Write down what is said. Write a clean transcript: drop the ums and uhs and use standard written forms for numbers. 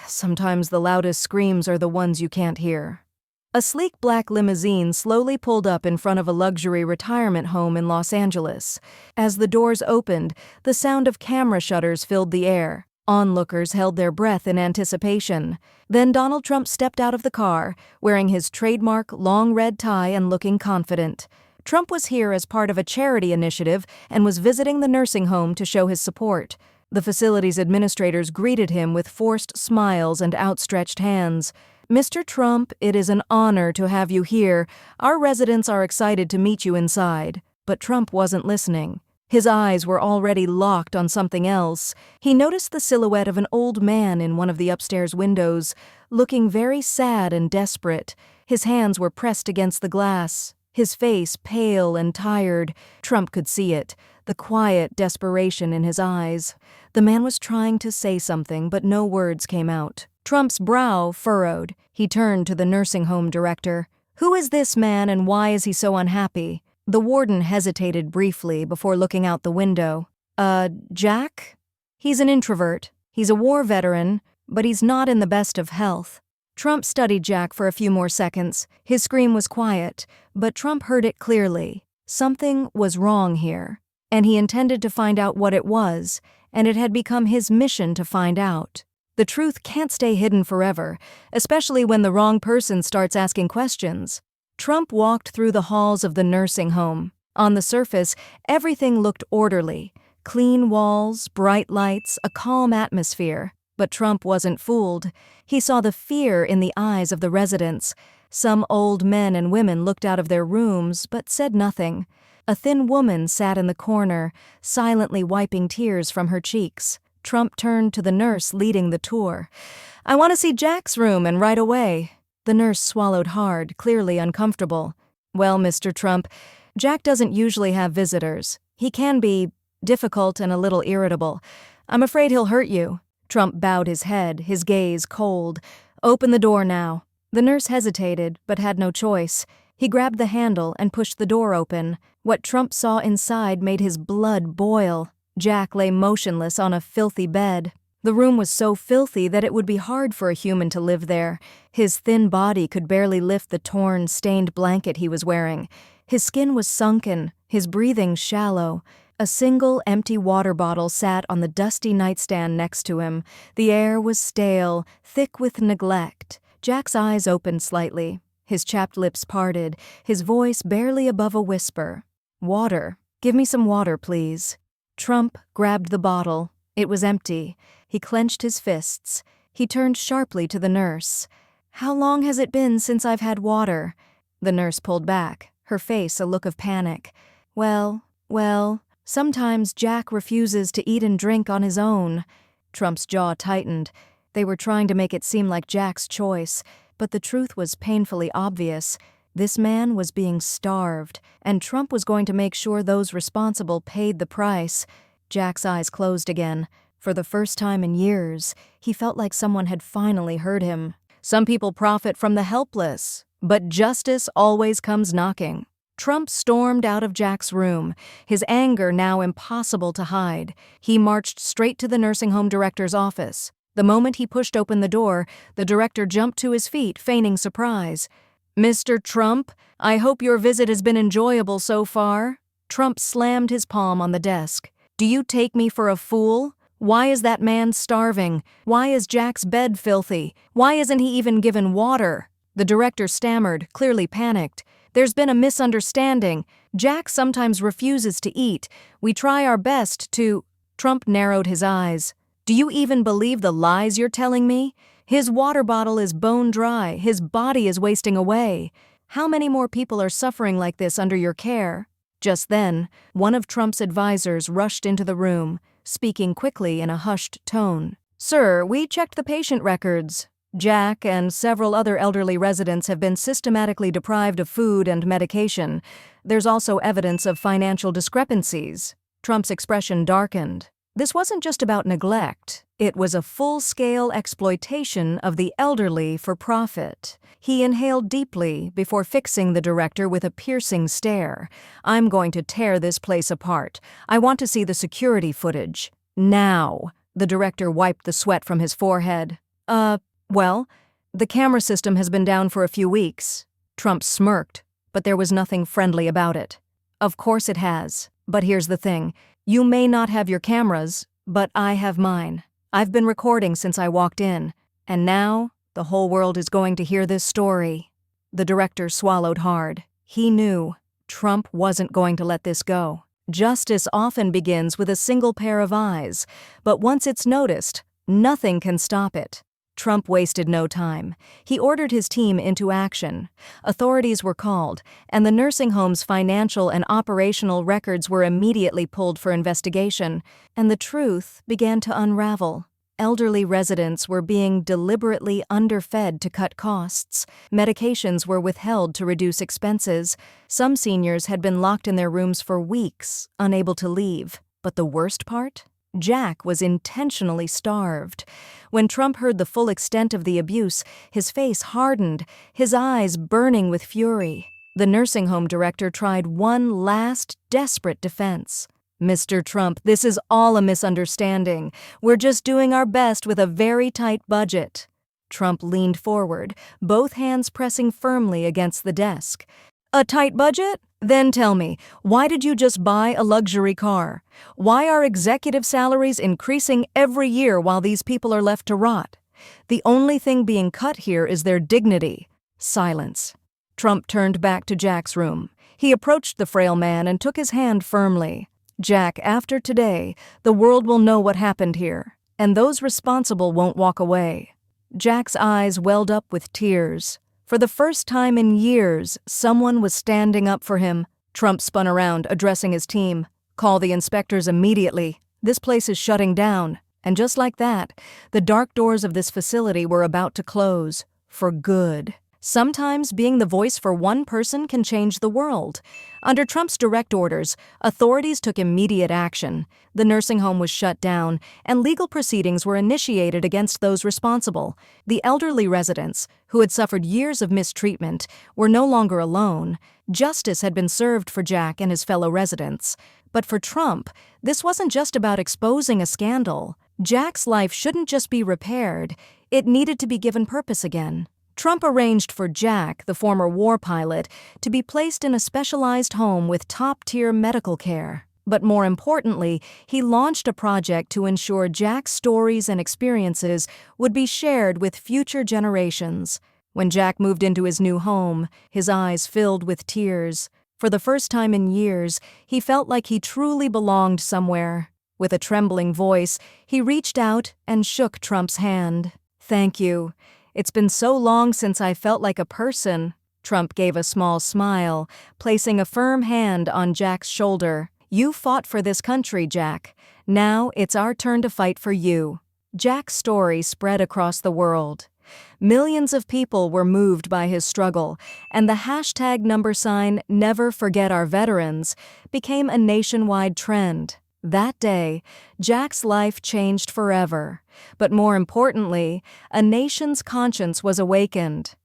Sometimes the loudest screams are the ones you can't hear. A sleek black limousine slowly pulled up in front of a luxury retirement home in Los Angeles. As the doors opened, the sound of camera shutters filled the air. Onlookers held their breath in anticipation. Then Donald Trump stepped out of the car, wearing his trademark long red tie and looking confident. Trump was here as part of a charity initiative and was visiting the nursing home to show his support. The facility's administrators greeted him with forced smiles and outstretched hands. "Mr. Trump, it is an honor to have you here. Our residents are excited to meet you inside." But Trump wasn't listening. His eyes were already locked on something else. He noticed the silhouette of an old man in one of the upstairs windows, looking very sad and desperate. His hands were pressed against the glass, his face pale and tired. Trump could see it, the quiet desperation in his eyes. The man was trying to say something, but no words came out. Trump's brow furrowed. He turned to the nursing home director. "Who is this man and why is he so unhappy?" The warden hesitated briefly before looking out the window. Jack? He's an introvert. He's a war veteran, but he's not in the best of health." Trump studied Jack for a few more seconds. His scream was quiet, but Trump heard it clearly. Something was wrong here, and he intended to find out what it was, and it had become his mission to find out. The truth can't stay hidden forever, especially when the wrong person starts asking questions. Trump walked through the halls of the nursing home. On the surface, everything looked orderly. Clean walls, bright lights, a calm atmosphere. But Trump wasn't fooled. He saw the fear in the eyes of the residents. Some old men and women looked out of their rooms, but said nothing. A thin woman sat in the corner, silently wiping tears from her cheeks. Trump turned to the nurse leading the tour. "I want to see Jack's room, and right away." The nurse swallowed hard, clearly uncomfortable. "Well, Mr. Trump, Jack doesn't usually have visitors. He can be difficult and a little irritable. I'm afraid he'll hurt you." Trump bowed his head, his gaze cold. "Open the door now." The nurse hesitated, but had no choice. He grabbed the handle and pushed the door open. What Trump saw inside made his blood boil. Jack lay motionless on a filthy bed. The room was so filthy that it would be hard for a human to live there. His thin body could barely lift the torn, stained blanket he was wearing. His skin was sunken, his breathing shallow. A single empty water bottle sat on the dusty nightstand next to him. The air was stale, thick with neglect. Jack's eyes opened slightly. His chapped lips parted, his voice barely above a whisper. "Water. Give me some water, please." Trump grabbed the bottle. It was empty. He clenched his fists. He turned sharply to the nurse. "How long has it been since I've had water?" The nurse pulled back, her face a look of panic. Well, sometimes Jack refuses to eat and drink on his own." Trump's jaw tightened. They were trying to make it seem like Jack's choice, but the truth was painfully obvious. This man was being starved, and Trump was going to make sure those responsible paid the price. Jack's eyes closed again. For the first time in years, he felt like someone had finally heard him. "Some people profit from the helpless, but justice always comes knocking." Trump stormed out of Jack's room, his anger now impossible to hide. He marched straight to the nursing home director's office. The moment he pushed open the door, the director jumped to his feet, feigning surprise. "Mr. Trump, I hope your visit has been enjoyable so far." Trump slammed his palm on the desk. "Do you take me for a fool? Why is that man starving? Why is Jack's bed filthy? Why isn't he even given water?" The director stammered, clearly panicked. "There's been a misunderstanding. Jack sometimes refuses to eat. We try our best to—" Trump narrowed his eyes. "Do you even believe the lies you're telling me? His water bottle is bone dry. His body is wasting away. How many more people are suffering like this under your care?" Just then, one of Trump's advisors rushed into the room, speaking quickly in a hushed tone. "Sir, we checked the patient records. Jack and several other elderly residents have been systematically deprived of food and medication. There's also evidence of financial discrepancies." Trump's expression darkened. This wasn't just about neglect. It was a full-scale exploitation of the elderly for profit. He inhaled deeply before fixing the director with a piercing stare. "I'm going to tear this place apart. I want to see the security footage. Now." The director wiped the sweat from his forehead. Well, the camera system has been down for a few weeks. Trump smirked, but there was nothing friendly about it. Of course it has, but here's the thing. You may not have your cameras, but I have mine. I've been recording since I walked in, and now the whole world is going to hear this story. The director swallowed hard. He knew Trump wasn't going to let this go. Justice often begins with a single pair of eyes, but once it's noticed, nothing can stop it. Trump wasted no time. He ordered his team into action. Authorities were called, and the nursing home's financial and operational records were immediately pulled for investigation, and the truth began to unravel. Elderly residents were being deliberately underfed to cut costs. Medications were withheld to reduce expenses. Some seniors had been locked in their rooms for weeks, unable to leave. But the worst part? Jack was intentionally starved. When Trump heard the full extent of the abuse, his face hardened, his eyes burning with fury. The nursing home director tried one last, desperate defense. "Mr. Trump, this is all a misunderstanding. We're just doing our best with a very tight budget." Trump leaned forward, both hands pressing firmly against the desk. "A tight budget? Then tell me, why did you just buy a luxury car? Why are executive salaries increasing every year while these people are left to rot? The only thing being cut here is their dignity." Silence. Trump turned back to Jack's room. He approached the frail man and took his hand firmly. "Jack, after today, the world will know what happened here, and those responsible won't walk away." Jack's eyes welled up with tears. For the first time in years, someone was standing up for him. Trump spun around, addressing his team. "Call the inspectors immediately. This place is shutting down." And just like that, the dark doors of this facility were about to close. For good. Sometimes being the voice for one person can change the world. Under Trump's direct orders, authorities took immediate action. The nursing home was shut down, and legal proceedings were initiated against those responsible. The elderly residents, who had suffered years of mistreatment, were no longer alone. Justice had been served for Jack and his fellow residents. But for Trump, this wasn't just about exposing a scandal. Jack's life shouldn't just be repaired, it needed to be given purpose again. Trump arranged for Jack, the former war pilot, to be placed in a specialized home with top-tier medical care. But more importantly, he launched a project to ensure Jack's stories and experiences would be shared with future generations. When Jack moved into his new home, his eyes filled with tears. For the first time in years, he felt like he truly belonged somewhere. With a trembling voice, he reached out and shook Trump's hand. "Thank you. It's been so long since I felt like a person." Trump gave a small smile, placing a firm hand on Jack's shoulder. "You fought for this country, Jack. Now it's our turn to fight for you." Jack's story spread across the world. Millions of people were moved by his struggle, and the hashtag #Never Forget Our Veterans became a nationwide trend. That day, Jack's life changed forever. But more importantly, a nation's conscience was awakened.